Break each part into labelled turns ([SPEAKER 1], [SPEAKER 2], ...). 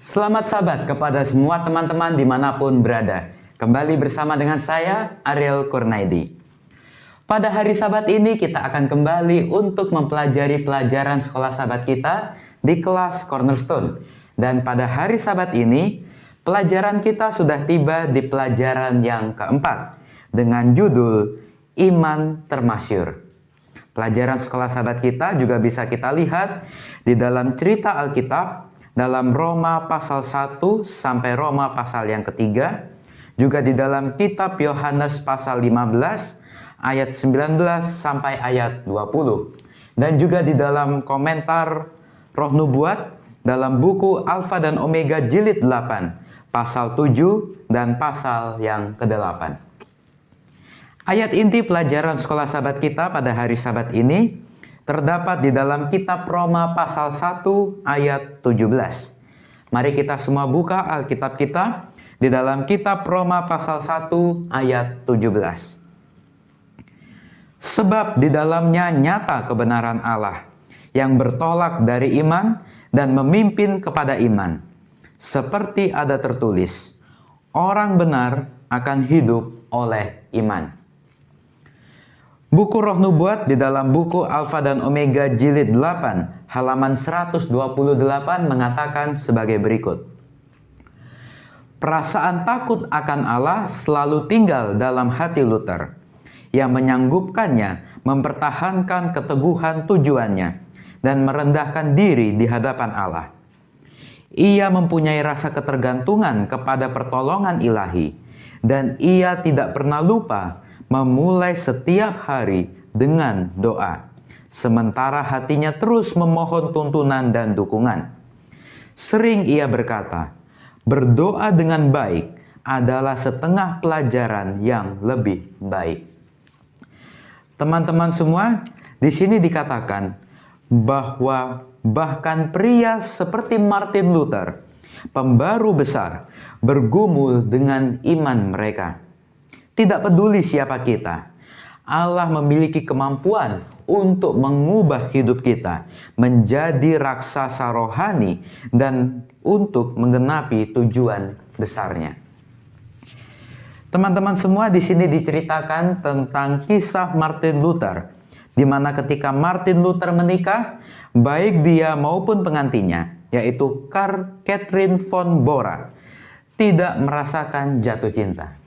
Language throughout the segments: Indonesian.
[SPEAKER 1] Selamat sahabat kepada semua teman-teman dimanapun berada. Kembali bersama dengan saya, Ariel Kurnaidi. Pada hari Sabat ini kita akan kembali untuk mempelajari pelajaran sekolah sahabat kita di kelas Cornerstone. Dan pada hari Sabat ini, pelajaran kita sudah tiba di pelajaran yang keempat dengan judul Iman Termasyur. Pelajaran sekolah sahabat kita juga bisa kita lihat di dalam cerita Alkitab dalam Roma pasal 1 sampai Roma pasal yang ketiga, juga di dalam kitab Yohanes pasal 15 ayat 19 sampai ayat 20, dan juga di dalam komentar Roh Nubuat dalam buku Alfa dan Omega jilid 8 pasal 7 dan pasal yang ke-8. Ayat inti pelajaran sekolah sahabat kita pada hari Sabat ini terdapat di dalam kitab Roma pasal 1 ayat 17. Mari kita semua buka Alkitab kita di dalam kitab Roma pasal 1 ayat 17. Sebab di dalamnya nyata kebenaran Allah yang bertolak dari iman dan memimpin kepada iman. Seperti ada tertulis, orang benar akan hidup oleh iman. Buku Roh Nubuat di dalam buku Alfa dan Omega jilid 8 halaman 128 mengatakan sebagai berikut. Perasaan takut akan Allah selalu tinggal dalam hati Luther, yang menyanggupkannya mempertahankan keteguhan tujuannya dan merendahkan diri di hadapan Allah. Ia mempunyai rasa ketergantungan kepada pertolongan ilahi, dan ia tidak pernah lupa memulai setiap hari dengan doa, sementara hatinya terus memohon tuntunan dan dukungan. Sering ia berkata, berdoa dengan baik adalah setengah pelajaran yang lebih baik. Teman-teman semua, di sini dikatakan bahwa bahkan pria seperti Martin Luther, pembaru besar, bergumul dengan iman mereka. Tidak peduli siapa kita, Allah memiliki kemampuan untuk mengubah hidup kita menjadi raksasa rohani dan untuk menggenapi tujuan besarnya. Teman-teman semua, di sini diceritakan tentang kisah Martin Luther, di mana ketika Martin Luther menikah, baik dia maupun pengantinnya, yaitu Catherine von Bora, tidak merasakan jatuh cinta.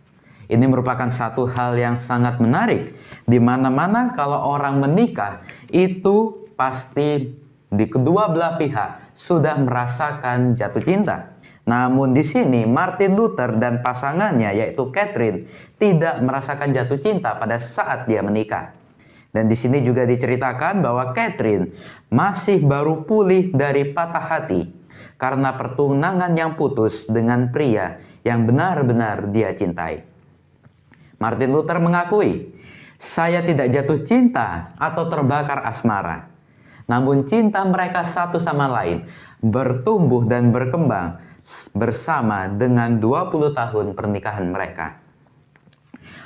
[SPEAKER 1] Ini merupakan satu hal yang sangat menarik, di mana-mana kalau orang menikah itu pasti di kedua belah pihak sudah merasakan jatuh cinta. Namun di sini Martin Luther dan pasangannya yaitu Catherine tidak merasakan jatuh cinta pada saat dia menikah. Dan di sini juga diceritakan bahwa Catherine masih baru pulih dari patah hati karena pertunangan yang putus dengan pria yang benar-benar dia cintai. Martin Luther mengakui, saya tidak jatuh cinta atau terbakar asmara. Namun cinta mereka satu sama lain bertumbuh dan berkembang bersama dengan 20 tahun pernikahan mereka.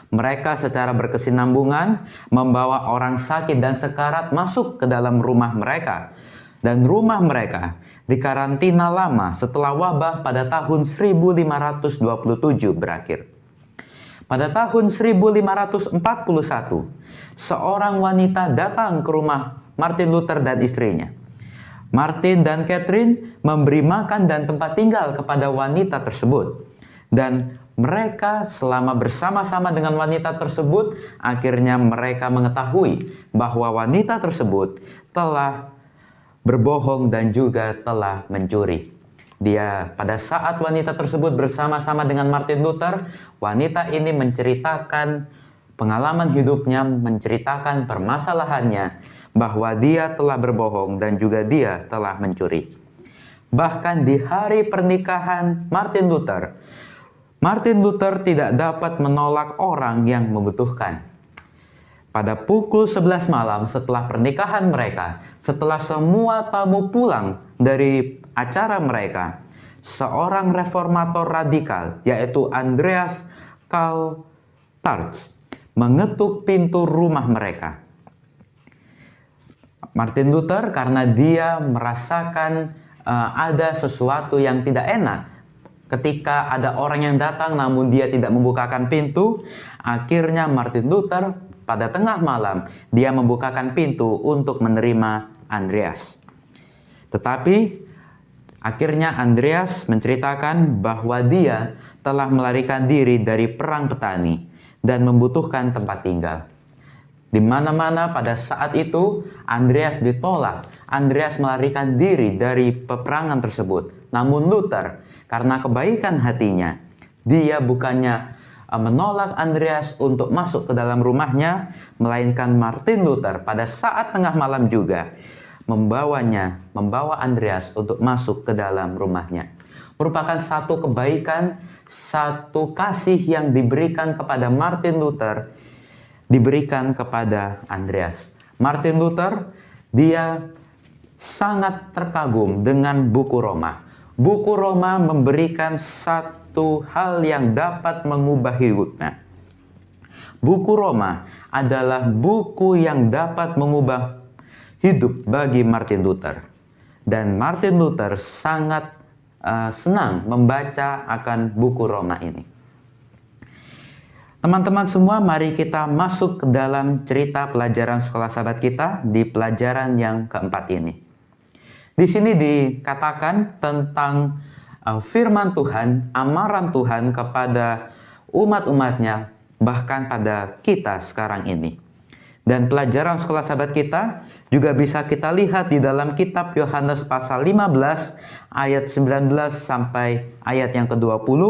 [SPEAKER 1] Mereka secara berkesinambungan membawa orang sakit dan sekarat masuk ke dalam rumah mereka. Dan rumah mereka dikarantina lama setelah wabah pada tahun 1527 berakhir. Pada tahun 1541, seorang wanita datang ke rumah Martin Luther dan istrinya. Martin dan Catherine memberi makan dan tempat tinggal kepada wanita tersebut. Dan mereka selama bersama-sama dengan wanita tersebut, akhirnya mereka mengetahui bahwa wanita tersebut telah berbohong dan juga telah mencuri. Pada saat wanita tersebut bersama-sama dengan Martin Luther, wanita ini menceritakan pengalaman hidupnya, menceritakan permasalahannya, bahwa dia telah berbohong dan juga dia telah mencuri. Bahkan di hari pernikahan Martin Luther tidak dapat menolak orang yang membutuhkan. Pada pukul 11 malam setelah pernikahan mereka, setelah semua tamu pulang dari acara mereka, seorang reformator radikal yaitu Andreas Karl Tarts mengetuk pintu rumah mereka. Martin Luther karena dia merasakan ada sesuatu yang tidak enak. Ketika ada orang yang datang namun dia tidak membukakan pintu, akhirnya Martin Luther pada tengah malam dia membukakan pintu untuk menerima Andreas. Tetapi akhirnya Andreas menceritakan bahwa dia telah melarikan diri dari perang petani dan membutuhkan tempat tinggal. Di mana-mana pada saat itu Andreas ditolak. Andreas melarikan diri dari peperangan tersebut. Namun Luther karena kebaikan hatinya, dia bukannya menolak Andreas untuk masuk ke dalam rumahnya, melainkan Martin Luther pada saat tengah malam juga membawa Andreas untuk masuk ke dalam rumahnya. Merupakan satu kebaikan, satu kasih yang diberikan kepada Martin Luther, diberikan kepada Andreas. Martin Luther, dia sangat terkagum dengan buku Roma. Buku Roma memberikan satu hal yang dapat mengubah hidupnya. Buku Roma adalah buku yang dapat mengubah hidup bagi Martin Luther. Dan Martin Luther sangat senang membaca akan buku Roma ini. Teman-teman semua, mari kita masuk ke dalam cerita pelajaran sekolah sahabat kita di pelajaran yang keempat ini. Di sini dikatakan tentang firman Tuhan, amaran Tuhan kepada umat-umatnya, bahkan pada kita sekarang ini. Dan pelajaran sekolah sahabat kita juga bisa kita lihat di dalam kitab Yohanes pasal 15 ayat 19 sampai ayat yang ke-20.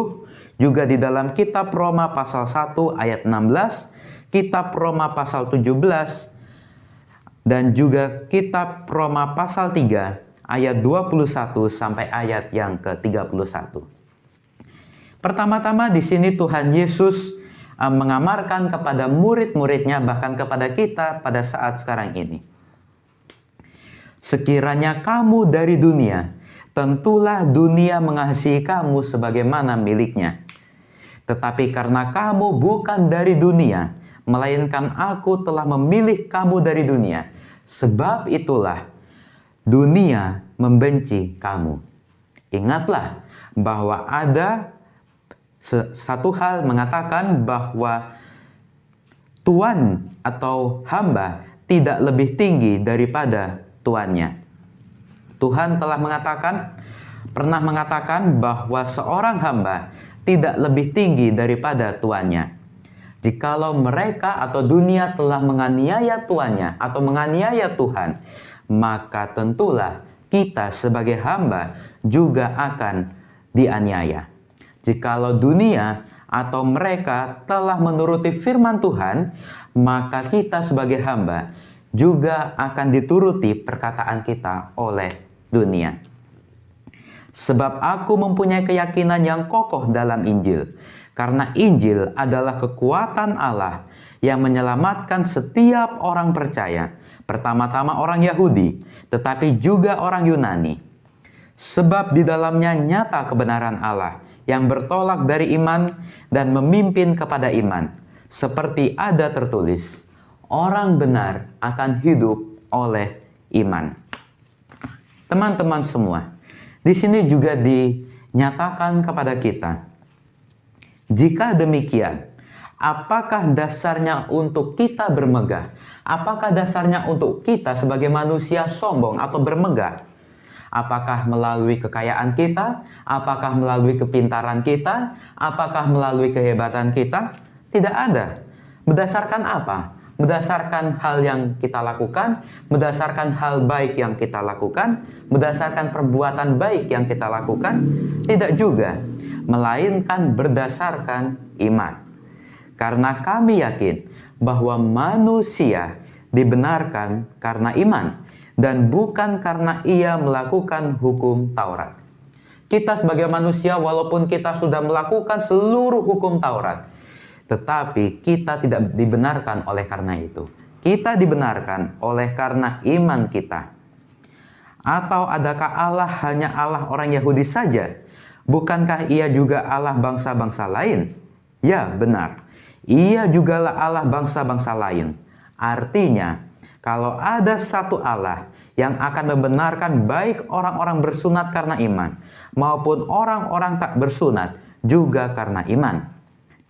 [SPEAKER 1] Juga di dalam kitab Roma pasal 1 ayat 16, kitab Roma pasal 17, dan juga kitab Roma pasal 3 ayat 21 sampai ayat yang ke-31. Pertama-tama di sini Tuhan Yesus mengamarkan kepada murid-muridnya, bahkan kepada kita pada saat sekarang ini. Sekiranya kamu dari dunia, tentulah dunia mengasihi kamu sebagaimana miliknya. Tetapi karena kamu bukan dari dunia, melainkan aku telah memilih kamu dari dunia, sebab itulah dunia membenci kamu. Ingatlah bahwa ada satu hal mengatakan bahwa tuan atau hamba tidak lebih tinggi daripada tuannya. Tuhan telah pernah mengatakan bahwa seorang hamba tidak lebih tinggi daripada tuannya. Jikalau mereka atau dunia telah menganiaya tuannya atau menganiaya Tuhan, maka tentulah kita sebagai hamba juga akan dianiaya. Jikalau dunia atau mereka telah menuruti firman Tuhan, maka kita sebagai hamba juga akan dituruti perkataan kita oleh dunia. Sebab aku mempunyai keyakinan yang kokoh dalam Injil, karena Injil adalah kekuatan Allah yang menyelamatkan setiap orang percaya, pertama-tama orang Yahudi, tetapi juga orang Yunani. Sebab di dalamnya nyata kebenaran Allah yang bertolak dari iman dan memimpin kepada iman, seperti ada tertulis, orang benar akan hidup oleh iman. Teman-teman semua, di sini juga dinyatakan kepada kita, jika demikian, apakah dasarnya untuk kita bermegah? Apakah dasarnya untuk kita sebagai manusia sombong atau bermegah? Apakah melalui kekayaan kita? Apakah melalui kepintaran kita? Apakah melalui kehebatan kita? Tidak ada. Berdasarkan apa? Berdasarkan hal yang kita lakukan, berdasarkan hal baik yang kita lakukan, berdasarkan perbuatan baik yang kita lakukan? Tidak juga, melainkan berdasarkan iman. Karena kami yakin bahwa manusia dibenarkan karena iman, dan bukan karena ia melakukan hukum Taurat. Kita sebagai manusia, walaupun kita sudah melakukan seluruh hukum Taurat, tetapi kita tidak dibenarkan oleh karena itu. Kita dibenarkan oleh karena iman kita. Atau adakah Allah hanya Allah orang Yahudi saja? Bukankah ia juga Allah bangsa-bangsa lain? Ya, benar. Ia jugalah Allah bangsa-bangsa lain. Artinya, kalau ada satu Allah, yang akan membenarkan baik orang-orang bersunat karena iman maupun orang-orang tak bersunat juga karena iman.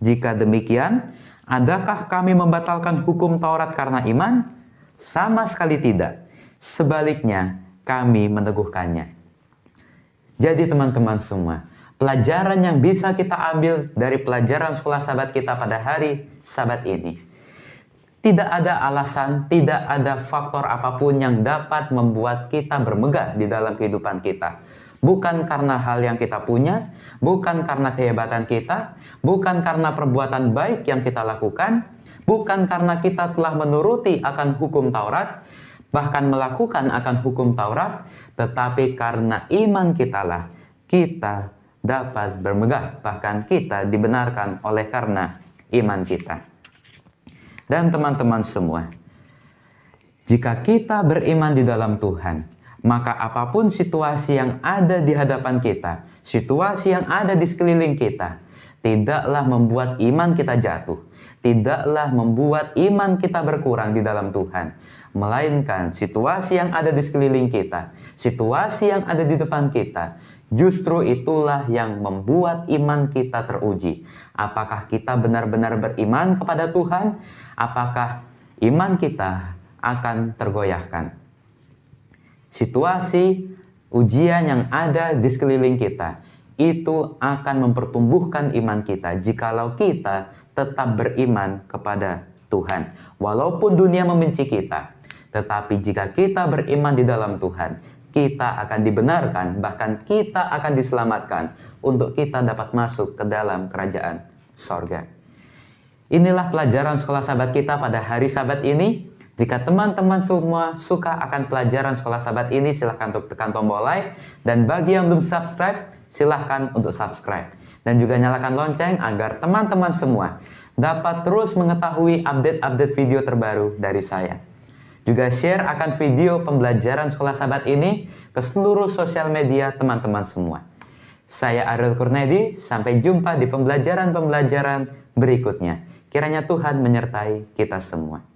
[SPEAKER 1] Jika demikian, adakah kami membatalkan hukum Taurat karena iman? Sama sekali tidak. Sebaliknya, kami meneguhkannya. Jadi teman-teman semua, pelajaran yang bisa kita ambil dari pelajaran sekolah Sabat kita pada hari Sabat ini, tidak ada alasan, tidak ada faktor apapun yang dapat membuat kita bermegah di dalam kehidupan kita. Bukan karena hal yang kita punya, bukan karena kehebatan kita, bukan karena perbuatan baik yang kita lakukan, bukan karena kita telah menuruti akan hukum Taurat, bahkan melakukan akan hukum Taurat, tetapi karena iman kitalah kita dapat bermegah, bahkan kita dibenarkan oleh karena iman kita. Dan teman-teman semua, jika kita beriman di dalam Tuhan, maka apapun situasi yang ada di hadapan kita, situasi yang ada di sekeliling kita, tidaklah membuat iman kita jatuh, tidaklah membuat iman kita berkurang di dalam Tuhan, melainkan situasi yang ada di sekeliling kita, situasi yang ada di depan kita, justru itulah yang membuat iman kita teruji. Apakah kita benar-benar beriman kepada Tuhan? Apakah iman kita akan tergoyahkan? Situasi ujian yang ada di sekeliling kita itu akan mempertumbuhkan iman kita jikalau kita tetap beriman kepada Tuhan. Walaupun dunia membenci kita, tetapi jika kita beriman di dalam Tuhan, kita akan dibenarkan, bahkan kita akan diselamatkan untuk kita dapat masuk ke dalam kerajaan sorga. Inilah pelajaran sekolah Sabat kita pada hari Sabat ini. Jika teman-teman semua suka akan pelajaran sekolah Sabat ini, silahkan untuk tekan tombol like. Dan bagi yang belum subscribe, silahkan untuk subscribe. Dan juga nyalakan lonceng agar teman-teman semua dapat terus mengetahui update-update video terbaru dari saya. Juga share akan video pembelajaran sekolah Sabat ini ke seluruh sosial media teman-teman semua. Saya Ariel Kurnedi, sampai jumpa di pembelajaran-pembelajaran berikutnya. Kiranya Tuhan menyertai kita semua.